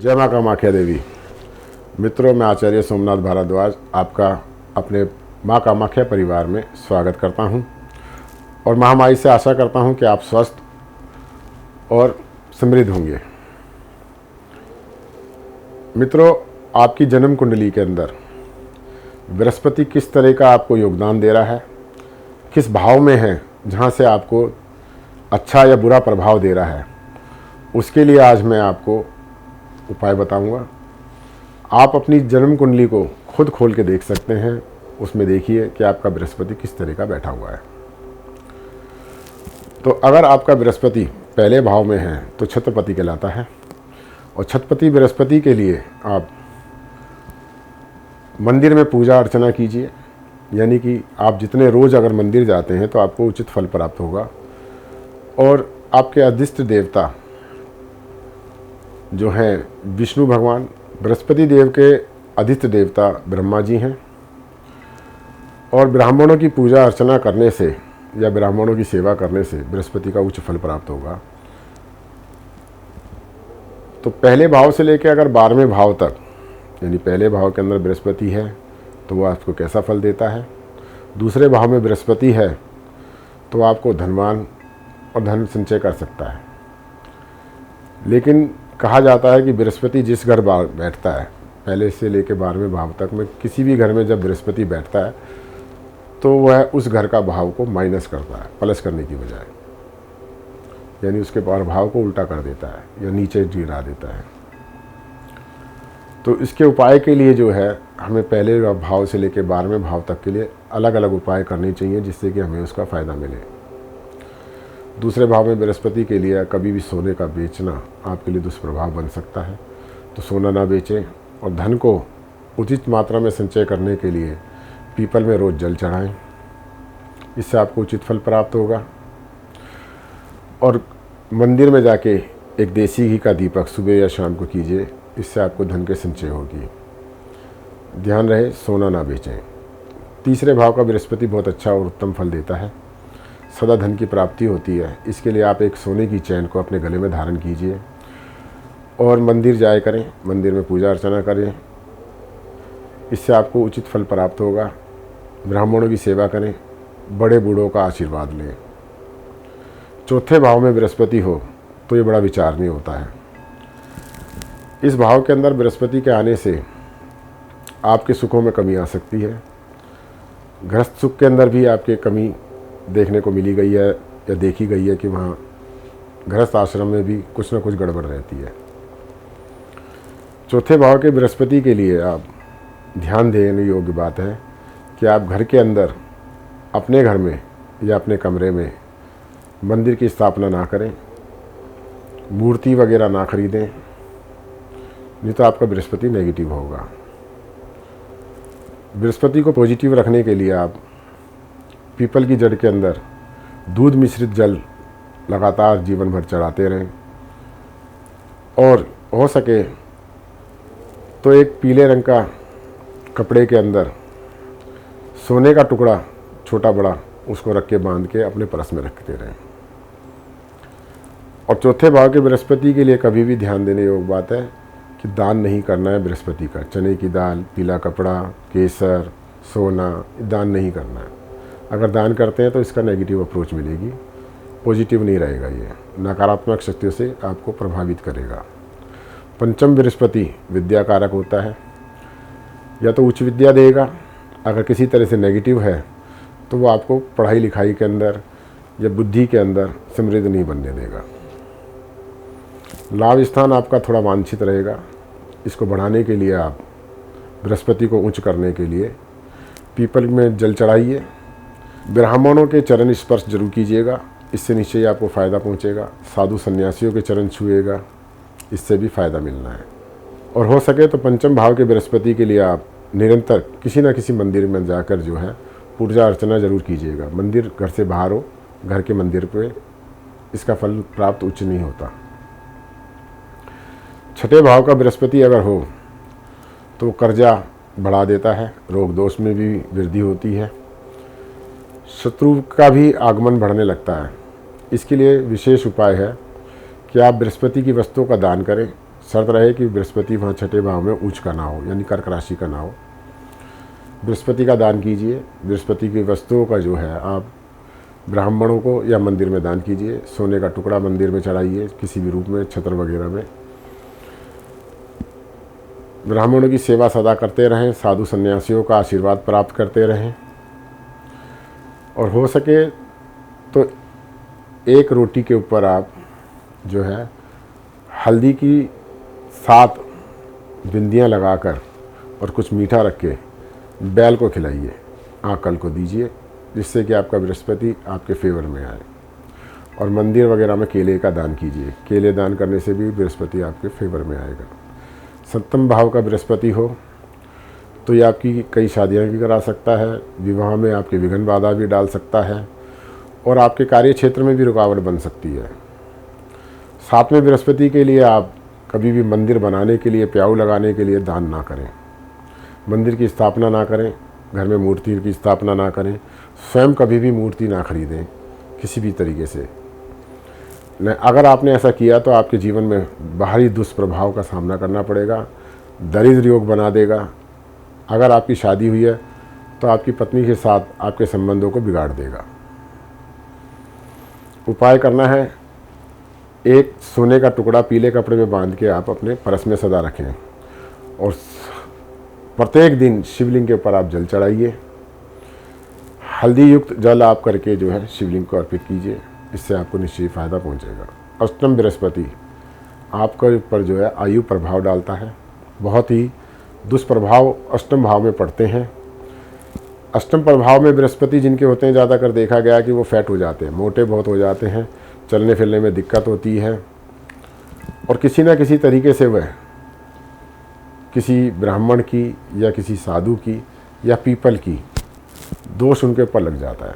जय माँ कामाख्या देवी। मित्रों, मैं आचार्य सोमनाथ भारद्वाज आपका अपने माँ कामाख्या परिवार में स्वागत करता हूँ और महामाई से आशा करता हूँ कि आप स्वस्थ और समृद्ध होंगे। मित्रों, आपकी जन्म कुंडली के अंदर बृहस्पति किस तरह का आपको योगदान दे रहा है, किस भाव में है जहाँ से आपको अच्छा या बुरा प्रभाव दे रहा है, उसके लिए आज मैं आपको उपाय बताऊंगा। आप अपनी जन्म कुंडली को खुद खोल के देख सकते हैं। उसमें देखिए कि आपका बृहस्पति किस तरह का बैठा हुआ है। तो अगर आपका बृहस्पति पहले भाव में है तो छत्रपति कहलाता है। और छत्रपति बृहस्पति के लिए आप मंदिर में पूजा अर्चना कीजिए, यानी कि आप जितने रोज़ अगर मंदिर जाते हैं तो आपको उचित फल प्राप्त होगा। और आपके अधिष्ट देवता जो हैं विष्णु भगवान, बृहस्पति देव के अधिष्ट देवता ब्रह्मा जी हैं। और ब्राह्मणों की पूजा अर्चना करने से या ब्राह्मणों की सेवा करने से बृहस्पति का उच्च फल प्राप्त होगा। तो पहले भाव से लेकर अगर 12वें भाव तक, यानी पहले भाव के अंदर बृहस्पति है तो वो आपको कैसा फल देता है, दूसरे भाव में बृहस्पति है तो आपको धनवान और धन संचय कर सकता है। लेकिन कहा जाता है कि बृहस्पति जिस घर बैठता है, पहले से लेकर 12वें भाव तक में किसी भी घर में जब बृहस्पति बैठता है तो वह उस घर का भाव को माइनस करता है, प्लस करने की बजाय, यानी उसके प्रभाव को उल्टा कर देता है या नीचे गिरा देता है। तो इसके उपाय के लिए जो है हमें पहले भाव से लेकर 12वें भाव तक के लिए अलग अलग उपाय करने चाहिए, जिससे कि हमें उसका फ़ायदा मिले। दूसरे भाव में बृहस्पति के लिए कभी भी सोने का बेचना आपके लिए दुष्प्रभाव बन सकता है, तो सोना ना बेचें। और धन को उचित मात्रा में संचय करने के लिए पीपल में रोज़ जल चढ़ाएं, इससे आपको उचित फल प्राप्त होगा। और मंदिर में जाके एक देसी घी का दीपक सुबह या शाम को कीजिए, इससे आपको धन के संचय होगी। ध्यान रहे, सोना ना बेचें। तीसरे भाव का बृहस्पति बहुत अच्छा और उत्तम फल देता है, सदा धन की प्राप्ति होती है। इसके लिए आप एक सोने की चैन को अपने गले में धारण कीजिए और मंदिर जाया करें, मंदिर में पूजा अर्चना करें, इससे आपको उचित फल प्राप्त होगा। ब्राह्मणों की सेवा करें, बड़े बूढ़ों का आशीर्वाद लें। चौथे भाव में बृहस्पति हो तो ये बड़ा विचारणीय होता है। इस भाव के अंदर बृहस्पति के आने से आपके सुखों में कमी आ सकती है। गृहस्थ सुख के अंदर भी आपके कमी देखने को मिली गई है या देखी गई है कि वहाँ गृहस्थ आश्रम में भी कुछ ना कुछ गड़बड़ रहती है। चौथे भाव के बृहस्पति के लिए आप ध्यान देने योग्य बात है कि आप घर के अंदर अपने घर में या अपने कमरे में मंदिर की स्थापना ना करें, मूर्ति वगैरह ना खरीदें, नहीं तो आपका बृहस्पति नेगेटिव होगा। बृहस्पति को पॉजिटिव रखने के लिए आप पीपल की जड़ के अंदर दूध मिश्रित जल लगातार जीवन भर चढ़ाते रहें। और हो सके तो एक पीले रंग का कपड़े के अंदर सोने का टुकड़ा छोटा बड़ा उसको रख के बांध के अपने पर्स में रखते रहें। और चौथे भाव के बृहस्पति के लिए कभी भी ध्यान देने योग्य बात है कि दान नहीं करना है बृहस्पति का। चने की दाल, पीला कपड़ा, केसर, सोना, दान नहीं करना है। अगर दान करते हैं तो इसका नेगेटिव अप्रोच मिलेगी, पॉजिटिव नहीं रहेगा, ये नकारात्मक शक्तियों से आपको प्रभावित करेगा। पंचम बृहस्पति विद्या कारक होता है, या तो उच्च विद्या देगा, अगर किसी तरह से नेगेटिव है तो वो आपको पढ़ाई लिखाई के अंदर या बुद्धि के अंदर समृद्ध नहीं बनने देगा। लाभ स्थान आपका थोड़ा वांछित रहेगा, इसको बढ़ाने के लिए आप बृहस्पति को उच्च करने के लिए पीपल में जल चढ़ाइए। ब्राह्मणों के चरण स्पर्श जरूर कीजिएगा, इससे निश्चय ही आपको फ़ायदा पहुंचेगा। साधु सन्यासियों के चरण छुएगा, इससे भी फ़ायदा मिलना है। और हो सके तो पंचम भाव के बृहस्पति के लिए आप निरंतर किसी न किसी मंदिर में जाकर जो है पूजा अर्चना जरूर कीजिएगा। मंदिर घर से बाहर हो, घर के मंदिर पे इसका फल प्राप्त उच्च नहीं होता। छठे भाव का बृहस्पति अगर हो तो कर्जा बढ़ा देता है, रोग दोष में भी वृद्धि होती है, शत्रु का भी आगमन बढ़ने लगता है। इसके लिए विशेष उपाय है कि आप बृहस्पति की वस्तुओं का दान करें, शर्त रहे कि बृहस्पति वहाँ छठे भाव में उच्च का ना हो, यानी कर्क राशि का ना हो। बृहस्पति का दान कीजिए। बृहस्पति की वस्तुओं का जो है आप ब्राह्मणों को या मंदिर में दान कीजिए। सोने का टुकड़ा मंदिर में चढ़ाइए, किसी भी रूप में, छत्र वगैरह में। ब्राह्मणों की सेवा सदा करते रहें, साधु सन्यासियों का आशीर्वाद प्राप्त करते रहें, और हो सके तो एक रोटी के ऊपर आप जो है हल्दी की 7 बिंदियाँ लगाकर और कुछ मीठा रख के बैल को खिलाइए, आकल को दीजिए, जिससे कि आपका बृहस्पति आपके फेवर में आए। और मंदिर वगैरह में केले का दान कीजिए। केले दान करने से भी बृहस्पति आपके फेवर में आएगा। 7वें भाव का बृहस्पति हो तो ये आपकी कई शादियां भी करा सकता है, विवाह में आपके विघ्न बाधा भी डाल सकता है, और आपके कार्य क्षेत्र में भी रुकावट बन सकती है। 7वें बृहस्पति के लिए आप कभी भी मंदिर बनाने के लिए, प्याऊ लगाने के लिए दान ना करें, मंदिर की स्थापना ना करें, घर में मूर्ति की स्थापना ना करें, स्वयं कभी भी मूर्ति ना खरीदें किसी भी तरीके से। अगर आपने ऐसा किया तो आपके जीवन में बाहरी दुष्प्रभाव का सामना करना पड़ेगा, दरिद्र योग बना देगा। अगर आपकी शादी हुई है तो आपकी पत्नी के साथ आपके संबंधों को बिगाड़ देगा। उपाय करना है, एक सोने का टुकड़ा पीले कपड़े में बांध के आप अपने पर्स में सदा रखें, और प्रत्येक दिन शिवलिंग के ऊपर आप जल चढ़ाइए। हल्दी युक्त जल आप करके जो है शिवलिंग को अर्पित कीजिए, इससे आपको निश्चित फ़ायदा पहुंचेगा। अष्टम बृहस्पति आपके ऊपर जो है आयु प्रभाव डालता है। बहुत ही दुष्प्रभाव अष्टम भाव में पड़ते हैं। अष्टम प्रभाव में बृहस्पति जिनके होते हैं, ज़्यादातर देखा गया कि वो फैट हो जाते हैं, मोटे बहुत हो जाते हैं, चलने फिरने में दिक्कत होती है, और किसी न किसी तरीके से वह किसी ब्राह्मण की या किसी साधु की या पीपल की दोष उनके ऊपर लग जाता है,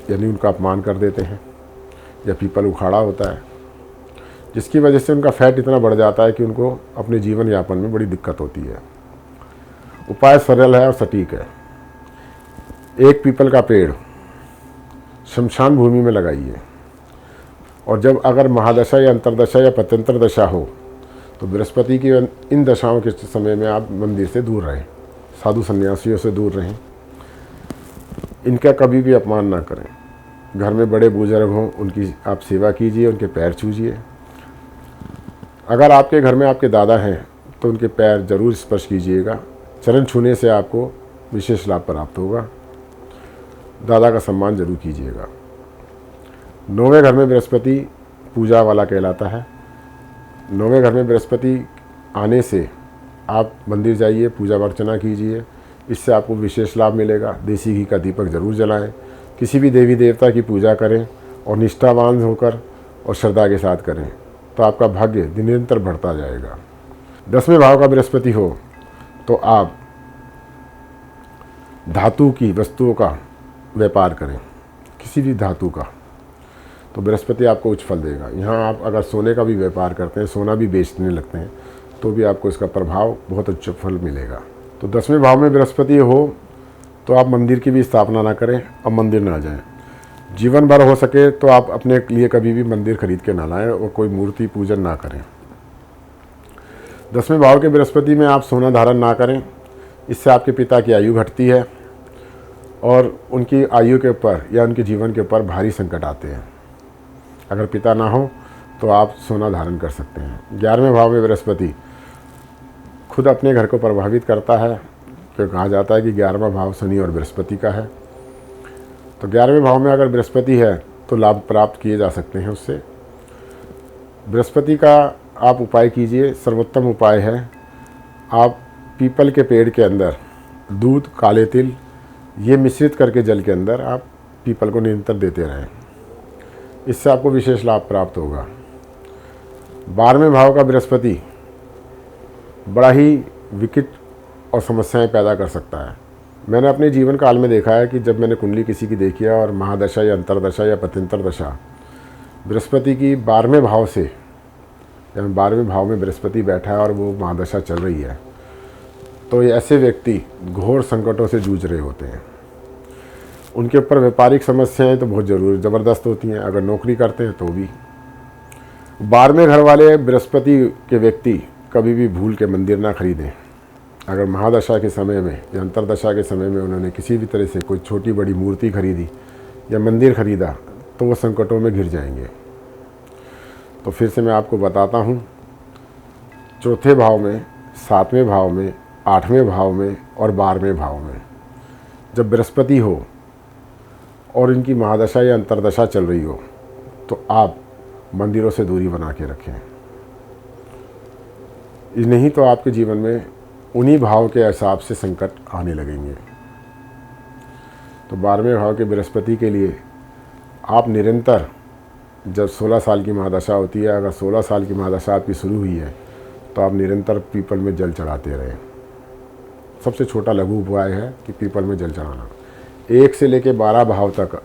यानी उनका अपमान कर देते हैं, या पीपल उखाड़ा होता है, जिसकी वजह से उनका फैट इतना बढ़ जाता है कि उनको अपने जीवन यापन में बड़ी दिक्कत होती है। उपाय सरल है और सटीक है। एक पीपल का पेड़ शमशान भूमि में लगाइए, और जब अगर महादशा या अंतरदशा या पत्यंतर दशा हो तो बृहस्पति की इन दशाओं के समय में आप मंदिर से दूर रहें, साधु सन्यासियों से दूर रहें, इनका कभी भी अपमान ना करें। घर में बड़े बुजुर्ग हों, उनकी आप सेवा कीजिए, उनके पैर छूजिए। अगर आपके घर में आपके दादा हैं तो उनके पैर जरूर स्पर्श कीजिएगा। चरण छूने से आपको विशेष लाभ प्राप्त होगा। दादा का सम्मान जरूर कीजिएगा। 9वें घर में बृहस्पति पूजा वाला कहलाता है। 9वें घर में बृहस्पति आने से आप मंदिर जाइए, पूजा अर्चना कीजिए, इससे आपको विशेष लाभ मिलेगा। देसी घी का दीपक जरूर जलाएं। किसी भी देवी देवता की पूजा करें और निष्ठावान होकर और श्रद्धा के साथ करें, तो आपका भाग्य निरंतर बढ़ता जाएगा। 10वें भाव का बृहस्पति हो तो आप धातु की वस्तुओं का व्यापार करें, किसी भी धातु का, तो बृहस्पति आपको उच्च फल देगा। यहाँ आप अगर सोने का भी व्यापार करते हैं, सोना भी बेचने लगते हैं, तो भी आपको इसका प्रभाव बहुत उच्च फल मिलेगा। तो 10वें भाव में बृहस्पति हो तो आप मंदिर की भी स्थापना ना करें और मंदिर ना जाएं। जीवन भर हो सके तो आप अपने लिए कभी भी मंदिर खरीद के ना लाएं और कोई मूर्ति पूजन ना करें। 10वें भाव के बृहस्पति में आप सोना धारण ना करें, इससे आपके पिता की आयु घटती है और उनकी आयु के ऊपर या उनके जीवन के ऊपर भारी संकट आते हैं। अगर पिता ना हो तो आप सोना धारण कर सकते हैं। 11वें भाव में बृहस्पति खुद अपने घर को प्रभावित करता है, क्योंकि कहा जाता है कि 11वां भाव शनि और बृहस्पति का है। तो 11वें भाव में अगर बृहस्पति है तो लाभ प्राप्त किए जा सकते हैं उससे। बृहस्पति का आप उपाय कीजिए, सर्वोत्तम उपाय है, आप पीपल के पेड़ के अंदर दूध, काले तिल ये मिश्रित करके जल के अंदर आप पीपल को निरंतर देते रहें, इससे आपको विशेष लाभ प्राप्त होगा। 12वें भाव का बृहस्पति बड़ा ही विकट और समस्याएं पैदा कर सकता है। मैंने अपने जीवन काल में देखा है कि जब मैंने कुंडली किसी की देखी है और महादशा या अंतरदशा या पत्यंतर दशा बृहस्पति की 12वें भाव से, या 12वें भाव में बृहस्पति बैठा है और वो महादशा चल रही है, तो ये ऐसे व्यक्ति घोर संकटों से जूझ रहे होते हैं। उनके ऊपर व्यापारिक समस्याएं तो बहुत ज़रूर ज़बरदस्त होती हैं, अगर नौकरी करते हैं तो भी। 12वें घर वाले बृहस्पति के व्यक्ति कभी भी भूल के मंदिर ना खरीदें। अगर महादशा के समय में या अंतरदशा के समय में उन्होंने किसी भी तरह से कोई छोटी बड़ी मूर्ति खरीदी या मंदिर खरीदा तो वो संकटों में घिर जाएंगे। तो फिर से मैं आपको बताता हूँ, चौथे भाव में, 7वें भाव में, 8वें भाव में और 12वें भाव में जब बृहस्पति हो और इनकी महादशा या अंतरदशा चल रही हो तो आप मंदिरों से दूरी बना के रखें। नहीं तो आपके जीवन में उन्हीं भाव के हिसाब से संकट आने लगेंगे। तो 12वें भाव के बृहस्पति के लिए आप निरंतर, जब 16 साल की महादशा होती है, अगर 16 साल की महादशा आपकी शुरू हुई है तो आप निरंतर पीपल में जल चढ़ाते रहें। सबसे छोटा लघु उपाय है कि पीपल में जल चढ़ाना। 1 से लेकर 12 भाव तक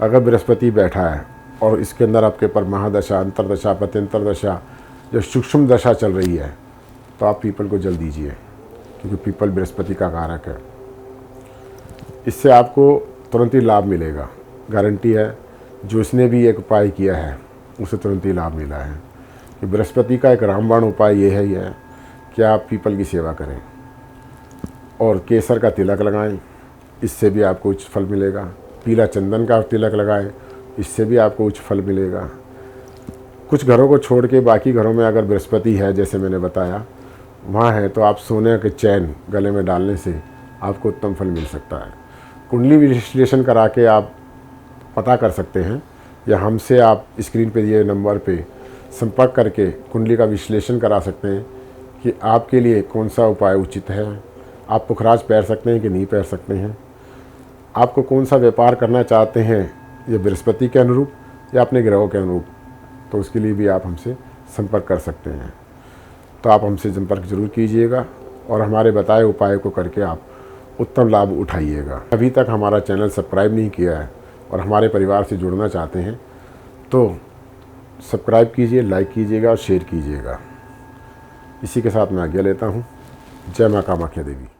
अगर बृहस्पति बैठा है और इसके अंदर आपके पर महादशा, अंतरदशा, प्रत्यंतर दशा, जो सूक्ष्म दशा चल रही है, तो आप पीपल को जल दीजिए, क्योंकि पीपल बृहस्पति का कारक है। इससे आपको तुरंत ही लाभ मिलेगा, गारंटी है। जो इसने भी एक उपाय किया है उसे तुरंत ही लाभ मिला है। कि बृहस्पति का एक रामबाण उपाय ये है कि आप पीपल की सेवा करें और केसर का तिलक लगाएं, इससे भी आपको उच्च फल मिलेगा। पीला चंदन का तिलक लगाएं, इससे भी आपको उच्च फल मिलेगा। कुछ घरों को छोड़ के बाकी घरों में अगर बृहस्पति है, जैसे मैंने बताया, वहाँ है, तो आप सोने के चैन गले में डालने से आपको उत्तम फल मिल सकता है। कुंडली विश्लेषण करा के आप पता कर सकते हैं, या हमसे आप स्क्रीन पे दिए नंबर पे संपर्क करके कुंडली का विश्लेषण करा सकते हैं कि आपके लिए कौन सा उपाय उचित है। आप पुखराज पैर सकते हैं कि नहीं पैर सकते हैं, आपको कौन सा व्यापार करना चाहते हैं, ये बृहस्पति के अनुरूप या अपने ग्रहों के अनुरूप, तो उसके लिए भी आप हमसे संपर्क कर सकते हैं। तो आप हमसे संपर्क जरूर कीजिएगा और हमारे बताए उपाय को करके आप उत्तम लाभ उठाइएगा। अभी तक हमारा चैनल सब्सक्राइब नहीं किया है और हमारे परिवार से जुड़ना चाहते हैं तो सब्सक्राइब कीजिए, लाइक कीजिएगा और शेयर कीजिएगा। इसी के साथ मैं आज्ञा लेता हूँ। जय माँ कामाख्या देवी।